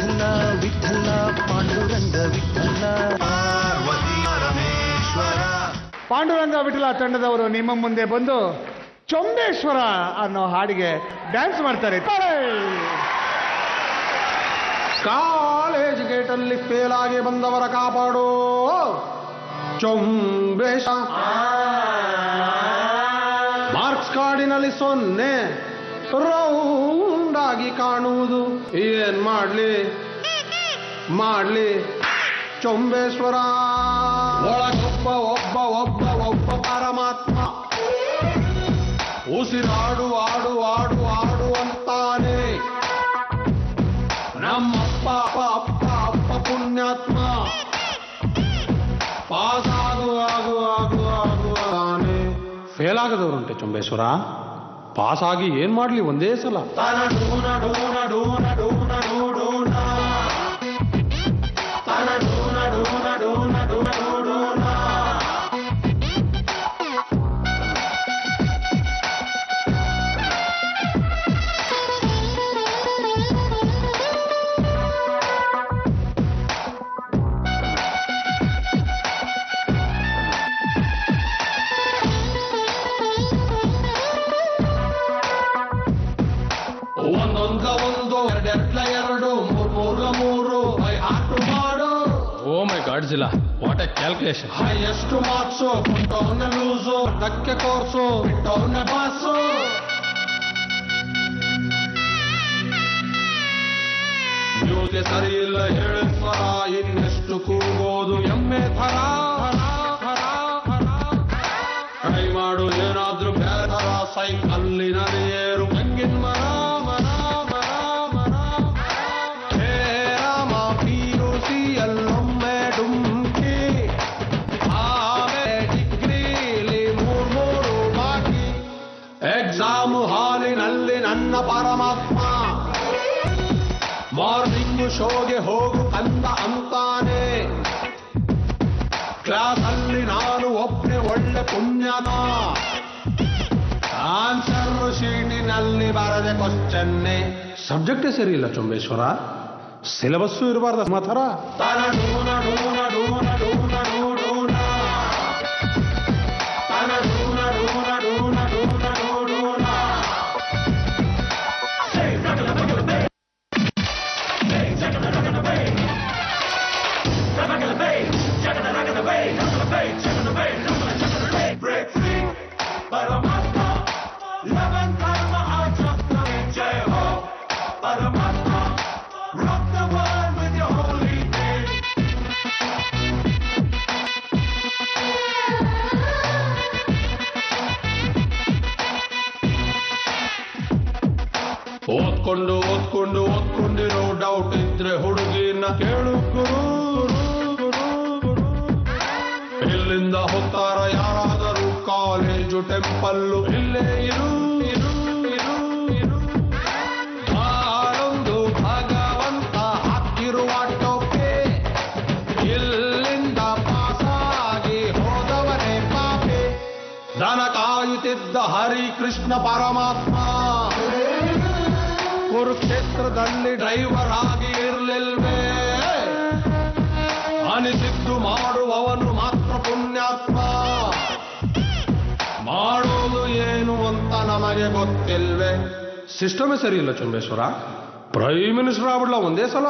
ವಿಠಲ ವಿಠಲ ಪಾಂಡುರಂಗ ವಿಠಲ ಪಾರ್ವತಿ ಪರಮೇಶ್ವರ. ಪಾಂಡುರಂಗ ವಿಠಲ ತಂಡದವರು ನಿಮ್ಮ ಮುಂದೆ ಬಂದು ಚೊಂಬೇಶ್ವರ ಅನ್ನೋ ಹಾಡಿಗೆ ಡ್ಯಾನ್ಸ್ ಮಾಡ್ತಾರೆ. ಕಾಲೇಜ್ ಗೇಟಲ್ಲಿ ಫೇಲ್ ಆಗಿ ಬಂದವರ ಕಾಪಾಡೋ ಚೊಂಬೇಶ. ಮಾರ್ಕ್ಸ್ ಕಾರ್ಡಿನಲ್ಲಿ 0 ರೌಂಡ್ ಆಗಿ ಕಾಣುವುದು. ಏನ್ ಮಾಡ್ಲಿ ಚೊಂಬೇಶ್ವರ. ಒಳಗೊಬ್ಬ ಒಬ್ಬ ಒಬ್ಬ ಒಬ್ಬ ಪರಮಾತ್ಮ ಉಸಿರಾಡು ಆಡು ಆಡು ಆಡು ಅಂತಾನೆ. ನಮ್ಮಪ್ಪ ಅಪ್ಪ ಅಪ್ಪ ಪುಣ್ಯಾತ್ಮ ಪಾಸ್ ಆಗುವಾಗುವಾಗುವಾಗುವಾನೆ. ಫೇಲ್ ಆಗದವರುಂಟೆ ಚೊಂಬೇಶ್ವರ. ಪಾಸ್ ಆಗಿ ಏನ್ ಮಾಡ್ಲಿ ಒಂದೇ ಸಲ. Oh my God, Zilla. What a calculation. Highest marks ಬಿಟ್ಟವನ್ನ ಲೂಸು, ಧಕ್ಕೆ ಕೋರ್ಸು ಬಿಟ್ಟವನ್ನ ಬಾಸು. ಮ್ಯೂಸಿಕ್ ಸರಿ ಇಲ್ಲ ಹೇಳಿಸ್ವರ, ಇನ್ನೆಷ್ಟು ಕೂಗೋದು ಎಮ್ಮೆ ಥರ. ಟ್ರೈ ಮಾಡು ಏನಾದ್ರೂ ಬೇರೆ ಸೈಕಲ್ಲಿನಲ್ಲಿ ಏರು ತೆಂಗಿನ ಮರ. ಎಕ್ಸಾಮು ಹಾಲಿನಲ್ಲಿ ನನ್ನ ಪರಮಾತ್ಮ ಮಾರ್ನಿಂಗ್ ಶೋಗೆ ಹೋಗು ಕಂದ ಅಂತಾನೆ. ಕ್ಲಾಸಲ್ಲಿ ನಾನು ಒಬ್ಬನೇ ಒಳ್ಳೆ ಪುಣ್ಯನ. ಆನ್ಸರ್ ಶೀಟಿನಲ್ಲಿ ಬರದೆ ಕ್ವಶ್ಚನ್ನೇ. ಸಬ್ಜೆಕ್ಟೇ ಸರಿ ಇಲ್ಲ ಚೊಂಬೇಶ್ವರ. ಸಿಲೆಬಸ್ಸು ಇರಬಾರ್ದು ಮಾತ್ರ. ಓದ್ಕೊಂಡಿರೋ ಡೌಟ್ ಇದ್ರೆ ಹುಡುಗಿನ ಕೇಳು ಗುರು. ಇಲ್ಲಿಂದ ಹೋಗ್ತಾರ ಯಾರಾದರೂ ಕಾಲೇಜು ಟೆಂಪಲ್ಲು ಇಲ್ಲೇ ಇರು. ಬಾಳೊಂದು ಭಗವಂತ ಹಾಕಿರುವ ಟೋಪೆ. ಇಲ್ಲಿಂದ ಪಾಸಾಗಿ ಹೋದವನೇ ಪಾಪೆ. ದನ ಕಾಯುತ್ತಿದ್ದ ಹರಿ ಕೃಷ್ಣ ಪರಮಾತ್ಮ ಕುರುಕ್ಷೇತ್ರದಲ್ಲಿ ಡ್ರೈವರ್ ಆಗಿ ಇರಲಿಲ್ವೇ. ಅನಿಸಿದ್ದು ಮಾಡುವವನು ಮಾತ್ರ ಪುಣ್ಯಾತ್ಮ. ಮಾಡೋದು ಏನು ಅಂತ ನಮಗೆ ಗೊತ್ತಿಲ್ವೇ. ಸಿಸ್ಟಮೇ ಸರಿ ಇಲ್ಲ ಚೊಂಬೇಶ್ವರ. ಪ್ರೈಮ್ ಮಿನಿಸ್ಟರ್ ಆಗ್ಬಿಡ್ಲ ಒಂದೇ ಸಲ.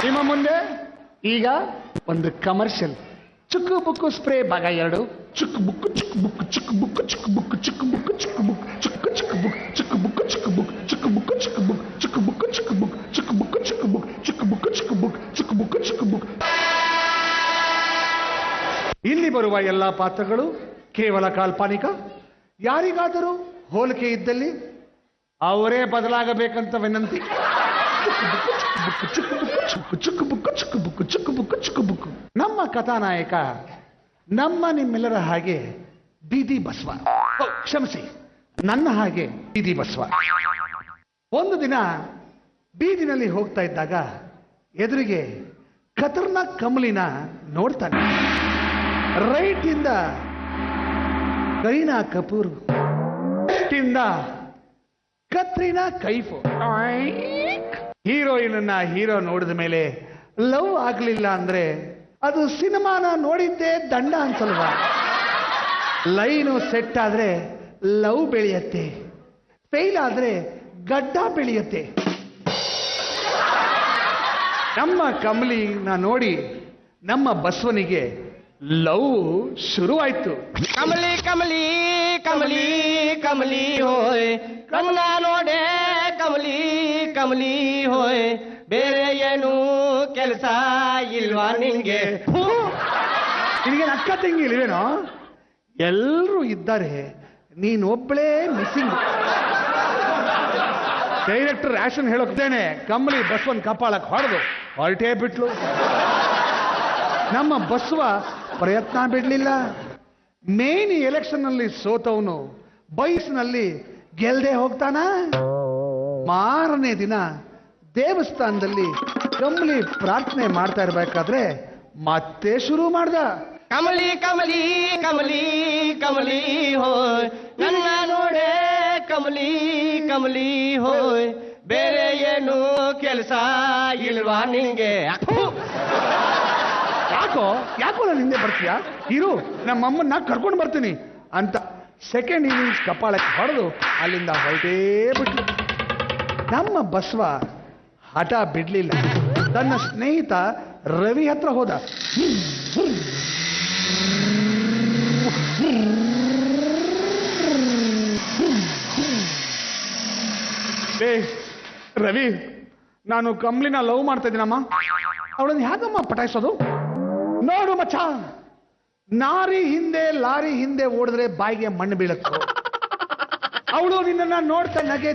ನಿಮ್ಮ ಮುಂದೆ ಈಗ ಒಂದು ಕಮರ್ಷಿಯಲ್. ಚುಕ್ಕು ಬುಕ್ಕು ಸ್ಪ್ರೇ ಭಾಗ 2. ಚುಕ್ಕು ಬುಕ್ಕು ಚುಕ್ಕು ಬುಕ್ಕು ಚುಕ್ಕು ಬುಕ್ಕು ಚುಕ್ಕು ಬುಕ್ಕು ಚುಕ್ಕು ಬುಕ್ಕು ಚುಕ್ಕು ಬುಕ್ ಚುಕ್ಕು ಚುಕ್ಕು ಬುಕ್ ಚುಕ್ಕು ಬುಕ್ಕು ಚುಕ್ಕು ಬುಕ್ ಚುಕ್ಕು ಬುಕ್ಕು ಚುಕ್ಕು ಬುಕ್ ಚುಕ್ಕು ಬುಕ್ಕು ಚುಕ್ಕು ಬುಕ್ ಚುಕ್ಕು ಬುಕ್ಕು ಚುಕ್ಕು ಬುಕ್ ಚುಕ್ಕು ಬುಕ್ಕು ಚುಕ್ಕು ಬುಕ್ ಚುಕ್ಕು ಬುಕ್ಕು ಚುಕ್ಕು ಬುಕ್. ಇಲ್ಲಿ ಬರುವ ಎಲ್ಲ ಪಾತ್ರಗಳು ಕೇವಲ ಕಾಲ್ಪನಿಕ. ಯಾರಿಗಾದರೂ ಹೋಲಿಕೆ ಇದ್ದಲ್ಲಿ ಅವರೇ ಬದಲಾಗಬೇಕಂತ ವಿನಂತಿ. ನಮ್ಮ ಕಥಾನಾಯಕ ನಮ್ಮ ನಿಮ್ಮೆಲ್ಲರ ಹಾಗೆ ಬೀದಿ ಬಸವ. ಕ್ಷಮಿಸಿ, ನನ್ನ ಹಾಗೆ ಬೀದಿ ಬಸವ. ಒಂದು ದಿನ ಬೀದಿನಲ್ಲಿ ಹೋಗ್ತಾ ಇದ್ದಾಗ ಎದುರಿಗೆ ಖತರ್ನಾಕ್ ಕಮಲಿನ ನೋಡ್ತಾನೆ. ರೈಟ್ ಇಂದ ಕರೀನಾ ಕಪೂರ್, ಲೆಫ್ಟಿಂದ ಕತ್ರಿನಾ ಕೈಫ್. ಹೀರೋಯಿನ್ ಹೀರೋ ನೋಡಿದ ಮೇಲೆ ಲವ್ ಆಗ್ಲಿಲ್ಲ ಅಂದ್ರೆ ಅದು ಸಿನಿಮಾನ ನೋಡಿದ್ದೇ ದಂಡ ಅನ್ಸಲ್ವಾ? ಲೈನು ಸೆಟ್ ಆದ್ರೆ ಲವ್ ಬೆಳೆಯತ್ತೆ, ಫೇಲ್ ಆದ್ರೆ ಗಡ್ಡ ಬೆಳೆಯತ್ತೆ. ನಮ್ಮ ಕಮಲಿನ ನೋಡಿ ನಮ್ಮ ಬಸವನಿಗೆ ಲವ್ ಶುರುವಾಯ್ತು. ಕಮಲಿ ಕಮಲಿ ಕಮಲಿ ಕಮಲಿ ಹೋಯ್ ಕಮಲ ನೋಡೆ ಕಮಲಿ ಕಮಲಿ ಹೋಯ್ ಬೇರೆ ಏನು ಕೆಲಸ ಇಲ್ವಾ ನಿಂಗೆ? ನಿನಗೆ ಅಕ್ಕ ತಂಗಿ ಇಲ್ವೇನೋ? ಎಲ್ಲರೂ ಇದ್ದಾರೆ, ನೀನೊಬ್ಬಳೇ ಮಿಸ್ಸಿಂಗ್. ಡೈರೆಕ್ಟರ್ ಆಕ್ಷನ್ ಹೇಳೋಕ್ತೇನೆ, ಕಮಲಿ ಬಸವನ್ ಕಪಾಳಕ್ಕೆ ಹೊಡೆದು ಹೊರಟೇ ಬಿಟ್ಲು. ನಮ್ಮ ಬಸವ ಪ್ರಯತ್ನ ಬಿಡ್ಲಿಲ್ಲ. ಮೇನ್ ಎಲೆಕ್ಷನ್ ನಲ್ಲಿ ಸೋತವನು ಬಯಸ್ನಲ್ಲಿ ಗೆಲ್ದೆ ಹೋಗ್ತಾನ. ಮಾರನೇ ದಿನ ದೇವಸ್ಥಾನದಲ್ಲಿ ಕಮಲಿ ಪ್ರಾರ್ಥನೆ ಮಾಡ್ತಾ ಇರ್ಬೇಕಾದ್ರೆ ಮತ್ತೆ ಶುರು ಮಾಡ್ದ. ಕಮಲಿ ಕಮಲಿ ಕಮಲಿ ಕಮಲಿ ಹೋಯ್ ನನ್ನ ನೋಡೆ ಕಮಲಿ ಕಮಲಿ ಹೋಯ್ ಬೇರೆ ಏನು ಕೆಲಸ ಇಲ್ವಾ ನಿಂಗೆ? ಯಾಕೋ ನಾನು ಹಿಂದೆ ಬರ್ತೀಯಾ? ಇರು, ನಮ್ಮಮ್ಮನ್ನ ಕರ್ಕೊಂಡು ಬರ್ತೀನಿ ಅಂತ ಸೆಕೆಂಡ್ ಇನ್ನಿಂಗ್ಸ್ ಕಪಾಳಕ್ಕೆ ಹೊಡೆದು ಅಲ್ಲಿಂದ ಹೊರಟೇ ಬಿಟ್ಲು. ನಮ್ಮ ಬಸವ ಹಠ ಬಿಡ್ಲಿಲ್ಲ. ತನ್ನ ಸ್ನೇಹಿತ ರವಿ ಹತ್ರ ಹೋದ. ರವಿ, ನಾನು ಕಮಲಿನ ಲವ್ ಮಾಡ್ತಾ ಇದ್ದೀನಮ್ಮ, ಅವಳನ್ನು ಹೇಗಮ್ಮ ಪಟಾಯಿಸೋದು? ನೋಡು ಮಚ್ಚ, ನಾರಿ ಹಿಂದೆ ಲಾರಿ ಹಿಂದೆ ಓಡಿದ್ರೆ ಬಾಯಿಗೆ ಮಣ್ಣು ಬೀಳುತ್ತೆ. ಅವಳು ನಿನ್ನನ್ನ ನೋಡ್ತಾ ನಗೆ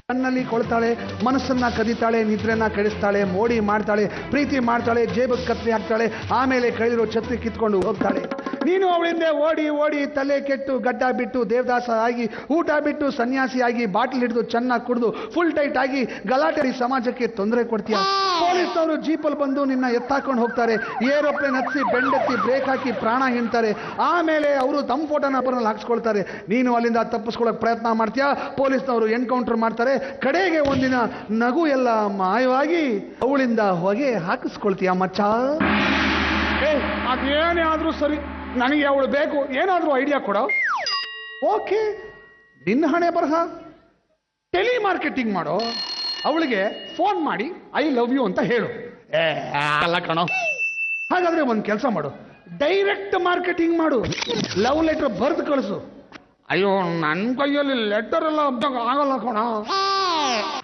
ಕಣ್ಣಲ್ಲಿ ಕೊಳ್ತಾಳೆ, ಮನಸ್ಸನ್ನ ಕದೀತಾಳೆ, ನಿದ್ರೆನ ಕೆಡಿಸ್ತಾಳೆ, ಮೋಡಿ ಮಾಡ್ತಾಳೆ, ಪ್ರೀತಿ ಮಾಡ್ತಾಳೆ, ಜೇಬಕ್ಕೆ ಕತ್ರಿ ಹಾಕ್ತಾಳೆ, ಆಮೇಲೆ ಕೈಲಿರೋ ಛತ್ರಿ ಕಿತ್ಕೊಂಡು ಹೋಗ್ತಾಳೆ. ನೀನು ಅವಳಿಂದ ಓಡಿ ಓಡಿ ತಲೆ ಕೆಟ್ಟು ಗಡ್ಡ ಬಿಟ್ಟು ದೇವದಾಸ ಆಗಿ, ಊಟ ಬಿಟ್ಟು ಸನ್ಯಾಸಿ ಆಗಿ, ಬಾಟ್ಲ್ ಹಿಡಿದು ಚೆನ್ನಾಗಿ ಕುಡಿದು ಫುಲ್ ಟೈಟ್ ಆಗಿ ಗಲಾಟೆ ಸಮಾಜಕ್ಕೆ ತೊಂದರೆ ಕೊಡ್ತೀಯ. ಪೊಲೀಸ್ನವರು ಜೀಪಲ್ಲಿ ಬಂದು ನಿನ್ನ ಎತ್ತಾಕೊಂಡು ಹೋಗ್ತಾರೆ, ಏರೋಪ್ಲೇನ್ ಹಚ್ಚಿ ಬೆಂಡೆತ್ತಿ ಬ್ರೇಕ್ ಹಾಕಿ ಪ್ರಾಣ ಹಿಂಡ್ತಾರೆ. ಆಮೇಲೆ ಅವರು ತಮ್ಮ ಫೋಟೋನ ಅಪರಲ್ಲಿ ಹಾಕ್ಸ್ಕೊಳ್ತಾರೆ. ನೀನು ಅಲ್ಲಿಂದ ತಪ್ಪಿಸ್ಕೊಳ್ಳೋಕೆ ಪ್ರಯತ್ನ ಮಾಡ್ತೀಯಾ, ಪೊಲೀಸ್ನವರು ಎನ್ಕೌಂಟರ್ ಮಾಡ್ತಾರೆ. ಕಡೆಗೆ ಒಂದಿನ ನಗು ಎಲ್ಲ ಮಾಯವಾಗಿ ಅವಳಿಂದ ಹೊಗೆ ಹಾಕಿಸ್ಕೊಳ್ತೀಯ ಮಚ್ಚ. ಅದೇನೇ ಆದ್ರೂ ಸರಿ, ನನಗೆ ಅವಳು ಬೇಕು, ಏನಾದ್ರೂ ಐಡಿಯಾ ಕೊಡೋ. ಓಕೆ, ನಿನ್ನ ಹಣೆ ಬರಹ. ಟೆಲಿಮಾರ್ಕೆಟಿಂಗ್ ಮಾಡೋ, ಅವಳಿಗೆ ಫೋನ್ ಮಾಡಿ ಐ ಲವ್ ಯು ಅಂತ ಹೇಳು. ಅಲ್ಲ ಕಣೋ, ಹಾಗಾದ್ರೆ ಒಂದು ಕೆಲಸ ಮಾಡು, ಡೈರೆಕ್ಟ್ ಮಾರ್ಕೆಟಿಂಗ್ ಮಾಡು. ಲವ್ ಲೆಟರ್ ಬರೆದು ಕಳಿಸು. ಅಯ್ಯೋ, ನನ್ನ ಕೈಯಲ್ಲಿ ಲೆಟರ್ ಎಲ್ಲ ಆಗಲ್ಲ ಕಣ.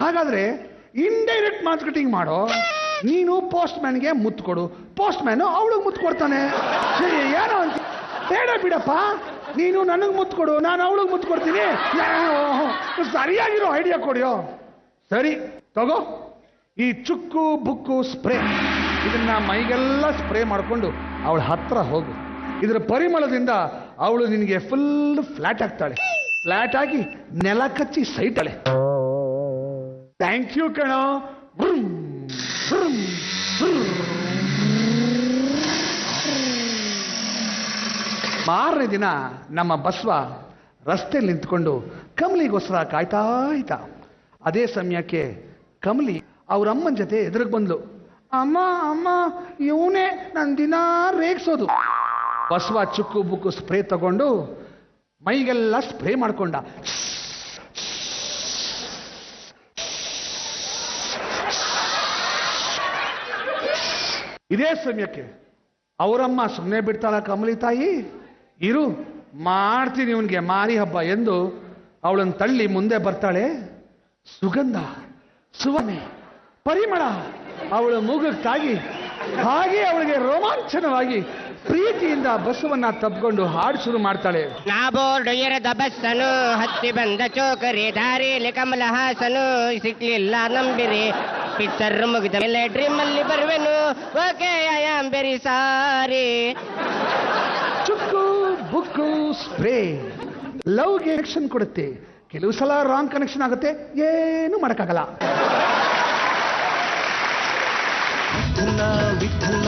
ಹಾಗಾದ್ರೆ ಇಂಡೈರೆಕ್ಟ್ ಮಾರ್ಕೆಟಿಂಗ್ ಮಾಡೋ. ನೀನು ಪೋಸ್ಟ್ ಮ್ಯಾನ್ಗೆ ಮುತ್ತು ಕೊಡು, ಪೋಸ್ಟ್ ಮ್ಯಾನ್ ಅವಳಿಗೆ ಮುತ್ತು ಕೊಡ್ತಾನೆ. ಏನೋ ಅಂತ ಬೇಡ ಬಿಡಪ್ಪ, ನೀನು ನನಗೆ ಮುತ್ತು ಕೊಡು, ನಾನು ಅವಳಿಗೆ ಮುತ್ತು ಕೊಡ್ತೀನಿ. ಸರಿಯಾಗಿರೋ ಐಡಿಯಾ ಕೊಡಿಯೋ. ಸರಿ ತಗೋ, ಈ ಚುಕ್ಕು ಬುಕ್ಕು ಸ್ಪ್ರೇ, ಇದನ್ನ ಮೈಗೆಲ್ಲ ಸ್ಪ್ರೇ ಮಾಡಿಕೊಂಡು ಅವಳ ಹತ್ರ ಹೋಗು. ಇದರ ಪರಿಮಳದಿಂದ ಅವಳು ನಿನಗೆ ಫುಲ್ ಫ್ಲಾಟ್ ಆಗ್ತಾಳೆ. ಫ್ಲಾಟ್ ಆಗಿ ನೆಲ ಕಚ್ಚಿ ಸೈತಾಳೆ. ಥ್ಯಾಂಕ್ ಯು ಕಣ. ಮಾರನೇ ದಿನ ನಮ್ಮ ಬಸವ ರಸ್ತೆಯಲ್ಲಿ ನಿಂತ್ಕೊಂಡು ಕಮಲಿಗೋಸ್ಕರ ಕಾಯ್ತಾ ಇದ್ದ. ಅದೇ ಸಮಯಕ್ಕೆ ಕಮಲಿ ಅವ್ರ ಅಮ್ಮನ ಜೊತೆ ಎದುರಿಗೆ ಬಂದ್ಲು. ಅಮ್ಮ ಅಮ್ಮ, ಇವನೇ ನನ್ನ ದಿನ ರೇಗಿಸೋದು. ಬಸವ ಚುಕ್ಕು ಬುಕ್ಕು ಸ್ಪ್ರೇ ತಗೊಂಡು ಮೈಗೆಲ್ಲ ಸ್ಪ್ರೇ ಮಾಡ್ಕೊಂಡ. ಇದೇ ಸಮಯಕ್ಕೆ ಅವರಮ್ಮ ಸುಮ್ಮನೆ ಬಿಡ್ತಾಳ ಕಮಲಿ ತಾಯಿ. ಇರು, ಮಾಡ್ತೀನಿ ಇವನ್ಗೆ ಮಾರಿ ಹಬ್ಬ ಎಂದು ಅವಳನ್ನು ತಳ್ಳಿ ಮುಂದೆ ಬರ್ತಾಳೆ. ಸುಗಂಧ, ಸುವನೆ, ಪರಿಮಳ ಅವಳ ಮೂಗಕ್ಕೆ ತಾಗಿ, ಹಾಗೆ ಅವಳಿಗೆ ರೋಮಾಂಚನವಾಗಿ ಪ್ರೀತಿಯಿಂದ ಬಸವನ್ನ ತಬ್ಕೊಂಡು ಹಾಡು ಶುರು ಮಾಡ್ತಾಳೆ. ನಾ ಬೋರ್ಡು ಎರೆದ ಬಸ್ಸನು ಹತ್ತಿ ಬಂದ ಚೋಕರಿ, ದಾರಿಯಲ್ಲಿ ಕಮಲ ಹಾಸನು ಸಿಕ್ಲಿಲ್ಲ ನಂಬಿರಿ, ಪಿಕ್ಚರ್ ಮುಗಿದ ಮೇಲೆ ಡ್ರೀಮ್ ಅಲ್ಲಿ ಬರುವೆನು, okay I am very sorry. ಚುಕ್ಕು ಬುಕ್ಕು ಸ್ಪ್ರೇ ಲವ್ಗೆ ಕನೆಕ್ಷನ್ ಕೊಡುತ್ತೆ. ಕೆಲವು ಸಲ ರಾಂಗ್ ಕನೆಕ್ಷನ್ ಆಗುತ್ತೆ, ಏನು ಮಾಡಕ್ಕಾಗಲ್ಲ. ವಿಠಲ ವಿಠಲ